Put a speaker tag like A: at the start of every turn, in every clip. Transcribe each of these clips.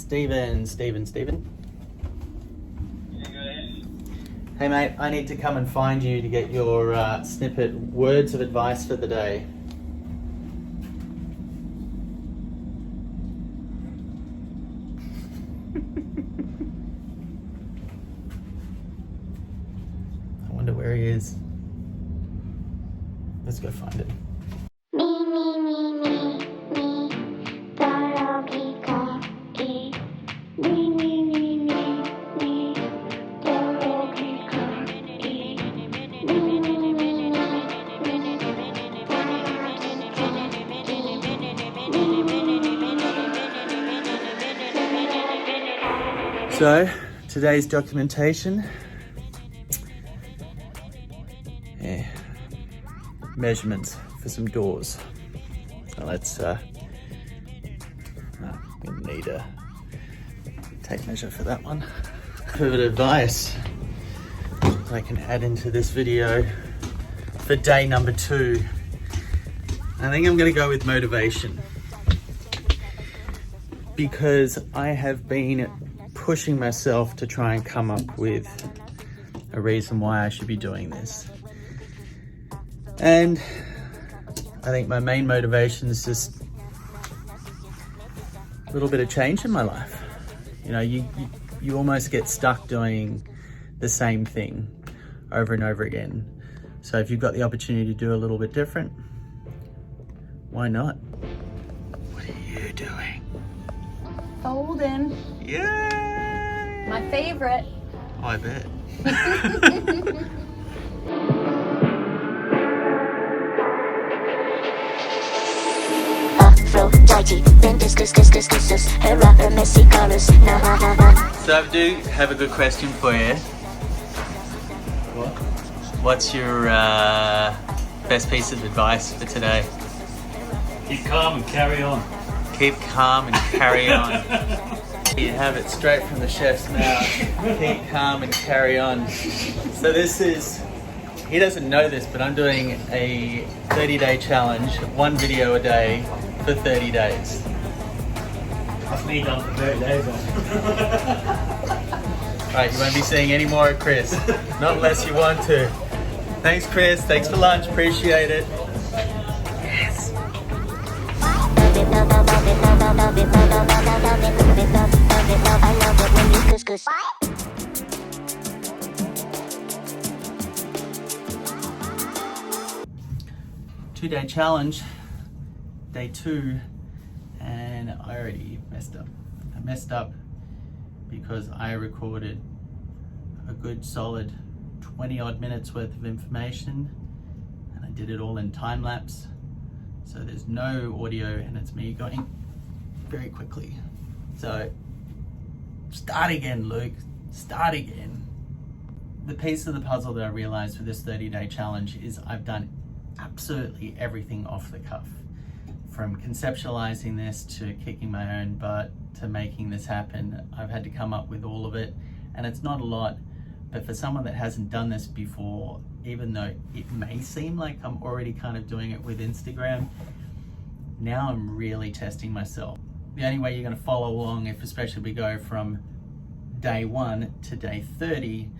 A: Steven.
B: Yeah, go ahead.
A: Hey mate, I need to come and find you to get your snippet words of advice for the day. I wonder where he is. Let's go find him. So, today's documentation. Measurements for some doors. So let's we need a tape measure for that one. A bit of advice I can add into this video for day number 2. I think I'm going to go with motivation, because I have been pushing myself to try and come up with a reason why I should be doing this. And I think my main motivation is just a little bit of change in my life. You know, you almost get stuck doing the same thing over and over again. So if you've got the opportunity to do a little bit different, why not? What are you doing?
C: Folding.
A: Yay!
C: My favorite.
A: Oh, I bet. So I do have a good question for you.
B: What?
A: What's your best piece of advice for today?
B: Keep calm and carry on.
A: Keep calm and carry on. You have it straight from the chef's mouth. Keep calm and carry on. So this is, he doesn't know this, but I'm doing a 30-day challenge, 1 video a day for 30 days.
B: That's me done for 30 days.
A: Right, you won't be seeing any more of Chris. Not unless you want to. Thanks, Chris. Thanks for lunch. Appreciate it. Yes. 2-day challenge, day 2, and I already messed up. I messed up because I recorded a good solid 20 odd minutes worth of information, and I did it all in time lapse. So there's no audio and it's me going very quickly. So start again, Luke, start again. The piece of the puzzle that I realized for this 30-day challenge is I've done absolutely everything off the cuff. From conceptualizing this to kicking my own butt to making this happen, I've had to come up with all of it, and it's not a lot, but for someone that hasn't done this before, even though it may seem like I'm already kind of doing it with Instagram, now I'm really testing myself. The only way you're going to follow along, if especially we go from day 1 to day 30,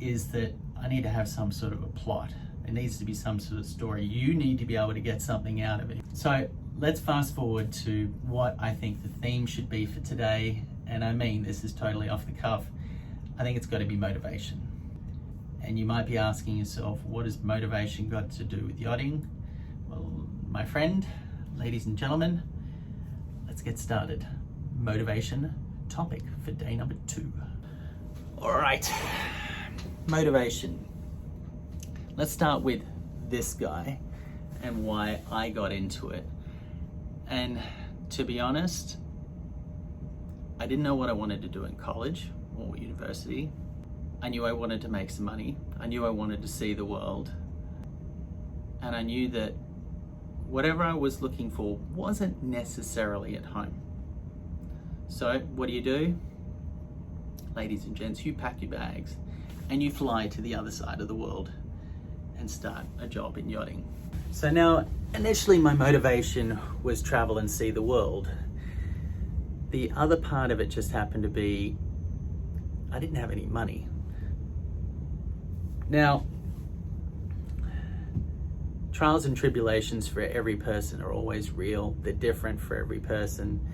A: is that I need to have some sort of a plot. There needs to be some sort of story. You need to be able to get something out of it. So let's fast forward to what I think the theme should be for today. And I mean, this is totally off the cuff. I think it's got to be motivation. And you might be asking yourself, what has motivation got to do with yachting? Well, my friend, ladies and gentlemen, let's get started. Motivation topic for day number 2. All right, motivation. Let's start with this guy and why I got into it. And to be honest, I didn't know what I wanted to do in college or university. I knew I wanted to make some money. I knew I wanted to see the world. And I knew that whatever I was looking for wasn't necessarily at home. So what do? Ladies and gents, you pack your bags and you fly to the other side of the world and start a job in yachting. So now, initially my motivation was travel and see the world. The other part of it just happened to be I didn't have any money. Now, trials and tribulations for every person are always real. They're different for every person.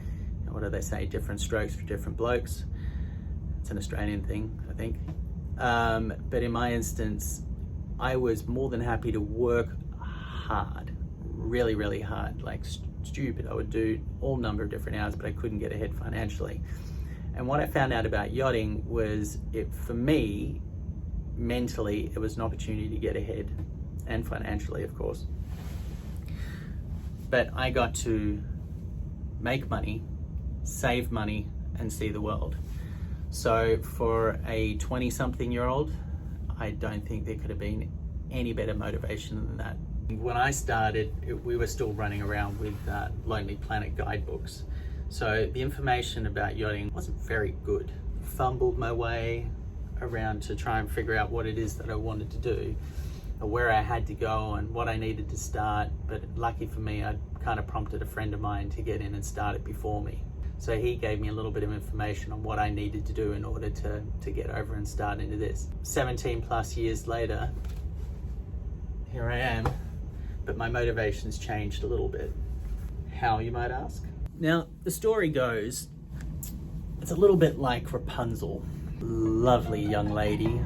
A: What do they say? Different strokes for different blokes. It's an Australian thing, I think. But in my instance, I was more than happy to work hard, really, really hard, like stupid. I would do all number of different hours, but I couldn't get ahead financially. And what I found out about yachting was, for me, mentally, it was an opportunity to get ahead, and financially, of course. But I got to make money, save money, and see the world. So for a 20-something-year-old, I don't think there could have been any better motivation than that. When I started, we were still running around with Lonely Planet guidebooks. So the information about yachting wasn't very good. Fumbled my way around to try and figure out what it is that I wanted to do, or where I had to go and what I needed to start. But lucky for me, I kind of prompted a friend of mine to get in and start it before me. So he gave me a little bit of information on what I needed to do in order to get over and start into this. 17 plus years later, here I am, but my motivation's changed a little bit. How, you might ask? Now, the story goes, it's a little bit like Rapunzel. Lovely young lady,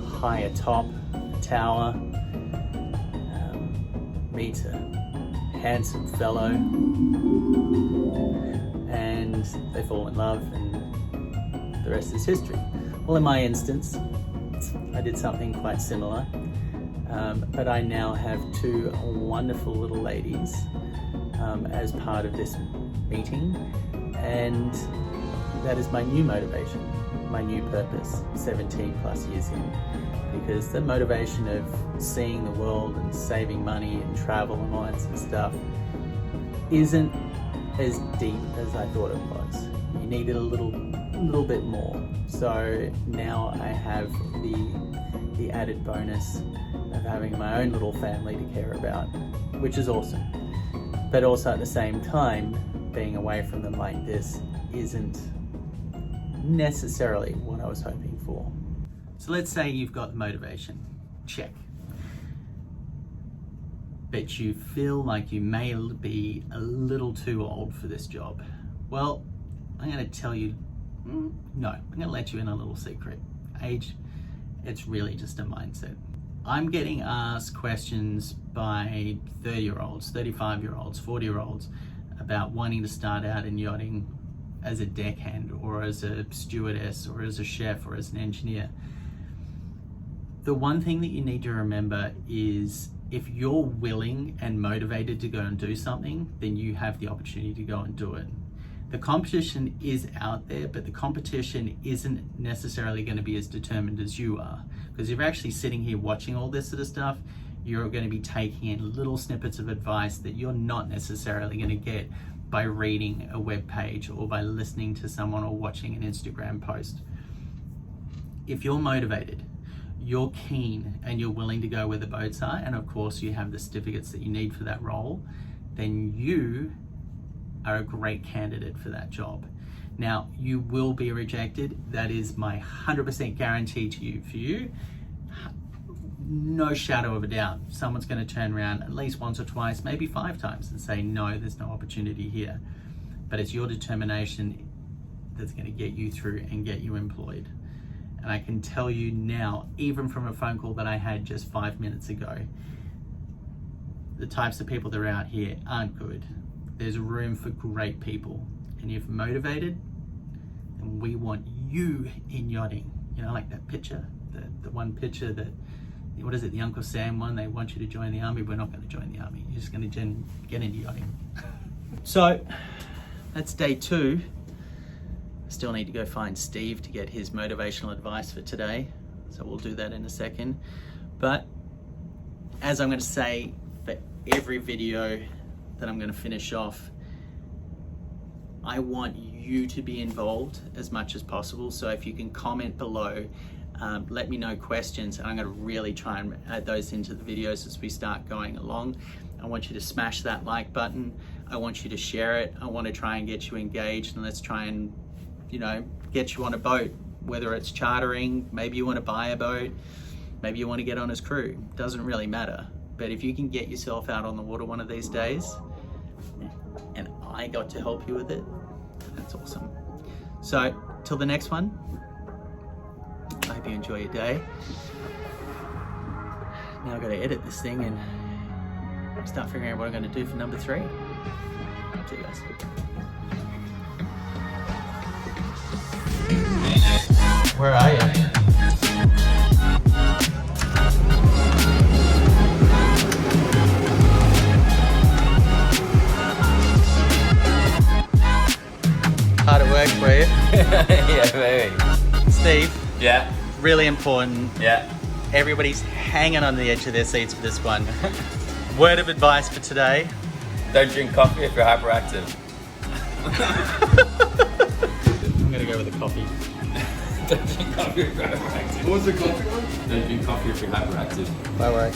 A: high atop a tower, meets a handsome fellow, and they fall in love, and the rest is history. Well, in my instance, I did something quite similar, but I now have two wonderful little ladies as part of this meeting, and that is my new motivation, my new purpose, 17 plus years in, because the motivation of seeing the world and saving money and travel and all that sort of stuff isn't as deep as I thought it was. You needed a little bit more. So now I have the added bonus of having my own little family to care about, which is awesome. But also at the same time, being away from them like this isn't necessarily what I was hoping for. So let's say you've got the motivation, check. But you feel like you may be a little too old for this job. Well, I'm going to tell you, no, I'm going to let you in a little secret. Age, it's really just a mindset. I'm getting asked questions by 30-year-olds, 35-year-olds, 40-year-olds about wanting to start out in yachting as a deckhand or as a stewardess or as a chef or as an engineer. The one thing that you need to remember is, if you're willing and motivated to go and do something, then you have the opportunity to go and do it. The competition is out there, but the competition isn't necessarily going to be as determined as you are. Because if you're actually sitting here watching all this sort of stuff, you're going to be taking in little snippets of advice that you're not necessarily going to get by reading a web page or by listening to someone or watching an Instagram post. If you're motivated, you're keen, and you're willing to go where the boats are, and of course you have the certificates that you need for that role, then you are a great candidate for that job. Now, you will be rejected. That is my 100% guarantee to you. For you, no shadow of a doubt, someone's going to turn around at least once or twice, maybe 5 times, and say, no, there's no opportunity here. But it's your determination that's going to get you through and get you employed. And I can tell you now, even from a phone call that I had just 5 minutes ago, the types of people that are out here aren't good. There's room for great people. And if motivated, then we want you in yachting. You know, like that picture, the one picture that, what is it, the Uncle Sam one? They want you to join the army. We're not going to join the army. You're just going to get into yachting. So that's day 2. I still need to go find Steve to get his motivational advice for today. So we'll do that in a second. But as I'm going to say for every video that I'm going to finish off, I want you to be involved as much as possible. So if you can comment below, let me know questions, and I'm going to really try and add those into the videos as we start going along. I want you to smash that like button. I want you to share it. I want to try and get you engaged, and let's try and, you know, get you on a boat, whether it's chartering, maybe you want to buy a boat, maybe you want to get on as crew, doesn't really matter. But if you can get yourself out on the water one of these days, and I got to help you with it, that's awesome. So till the next one, I hope you enjoy your day. Now I've got to edit this thing and start figuring out what I'm going to do for number 3. See you guys. Where are you? Hard at work for you.
D: Yeah, very.
A: Steve,
D: Yeah,
A: really important.
D: yeah.
A: Everybody's hanging on the edge of their seats for this one. Word of advice for today.
D: Don't drink coffee if you're hyperactive.
A: I'm gonna go with a coffee.
D: Don't drink coffee if you're hyperactive.
E: What was the coffee one?
D: Don't drink coffee if you're hyperactive.
A: Bye bye.